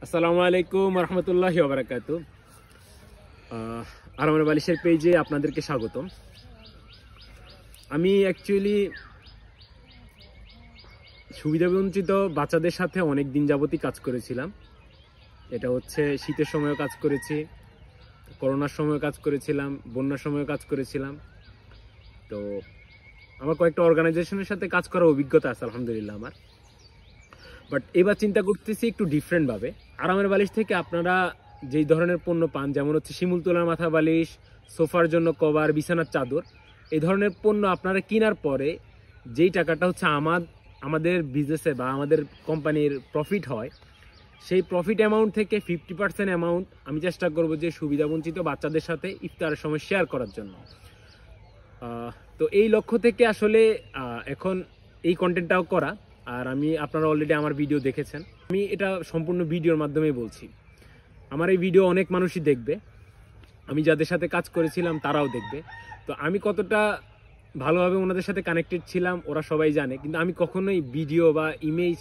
আসসালামু আলাইকুম রহমতুল্লাহি ওয়া বারাকাতুহু। আরামের বালিশের পেজে আপনাদেরকে স্বাগতম। আমি অ্যাকচুয়ালি সুবিধাবঞ্চিত বাচ্চাদের সাথে অনেক দিন যাবতই কাজ করেছিলাম। এটা হচ্ছে শীতের সময়ও কাজ করেছি, করোনার সময়ও কাজ করেছিলাম, বন্যার সময়ও কাজ করেছিলাম। তো আমার কয়েকটা অর্গানাইজেশনের সাথে কাজ করার অভিজ্ঞতা আছে আলহামদুলিল্লাহ আমার। বাট এবার চিন্তা করতেছি একটু ডিফারেন্টভাবে। আরামের বালিশ থেকে আপনারা যেই ধরনের পণ্য পান, যেমন হচ্ছে শিমুল তোলার মাথা বালিশ, সোফার জন্য কভার, বিছানার চাদর, এই ধরনের পণ্য আপনারা কেনার পরে যেই টাকাটা হচ্ছে আমাদের বিজনেসে বা আমাদের কোম্পানির প্রফিট হয়, সেই প্রফিট অ্যামাউন্ট থেকে 50% অ্যামাউন্ট আমি চেষ্টা করব যে সুবিধাবঞ্চিত বাচ্চাদের সাথে ইফতারের সময় শেয়ার করার জন্য। তো এই লক্ষ্য থেকে আসলে এখন এই কন্টেন্টটাও করা। আর আপনারা অলরেডি আমার ভিডিও দেখেছেন, আমি এটা সম্পূর্ণ ভিডিওর মাধ্যমে বলছি। আমার এই ভিডিও অনেক মানুষই দেখবে, আমি যাদের সাথে কাজ করেছিলাম তারাও দেখবে। তো আমি কতটা ভালোভাবে ওনাদের সাথে কানেক্টেড ছিলাম ওরা সবাই জানে, কিন্তু আমি কখনোই ভিডিও বা ইমেজ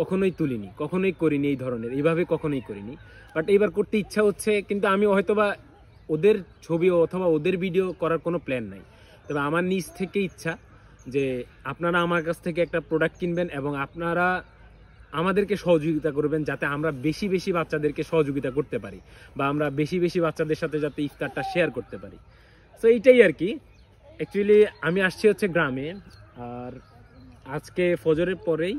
কখনোই তুলিনি, কখনোই করিনি এই ধরনের, এইভাবে কখনোই করিনি। বাট এইবার করতে ইচ্ছা হচ্ছে, কিন্তু আমি হয়তোবা ওদের ছবি অথবা ওদের ভিডিও করার কোনো প্ল্যান নাই। তবে আমার নিজ থেকে ইচ্ছা যে আপনারা আমার কাছ থেকে একটা প্রোডাক্ট কিনবেন এবং আপনারা আমাদেরকে সহযোগিতা করবেন, যাতে আমরা বেশি বেশি বাচ্চাদেরকে সহযোগিতা করতে পারি বা আমরা বেশি বেশি বাচ্চাদের সাথে যাতে ইফতারটা শেয়ার করতে পারি। সো এইটাই আর কি। অ্যাকচুয়ালি আমি আসছি হচ্ছে গ্রামে, আর আজকে ফজরের পরেই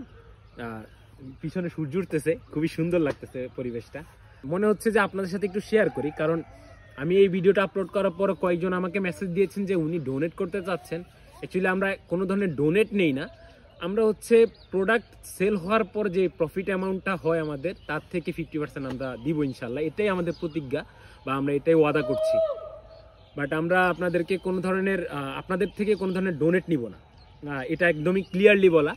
পিছনে সূর্য উঠতেছে, খুবই সুন্দর লাগতেছে পরিবেশটা। মনে হচ্ছে যে আপনাদের সাথে একটু শেয়ার করি, কারণ আমি এই ভিডিওটা আপলোড করার পর কয়েকজন আমাকে মেসেজ দিয়েছেন যে উনি ডোনেট করতে চাচ্ছেন। অ্যাকচুয়ালি আমরা কোনো ধরনের ডোনেট নেই না, আমরা হচ্ছে প্রোডাক্ট সেল হওয়ার পর যে প্রফিট অ্যামাউন্টটা হয় আমাদের, তার থেকে 50% আমরা দিব ইনশাল্লাহ। এটাই আমাদের প্রতিজ্ঞা বা আমরা এটাই ওয়াদা করছি। বাট আমরা আপনাদের থেকে কোনো ধরনের ডোনেট নিব না, এটা একদমই ক্লিয়ারলি বলা,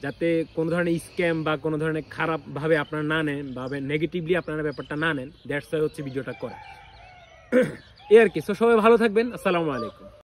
যাতে কোনো ধরনের স্ক্যাম বা কোনো ধরনের খারাপভাবে আপনারা না নেন বা নেগেটিভলি আপনারা ব্যাপারটা না নেন। দ্যাটস ওয়াই হচ্ছে ভিডিওটা করা। এই আর কি। সো সবাই ভালো থাকবেন। আসসালামু আলাইকুম।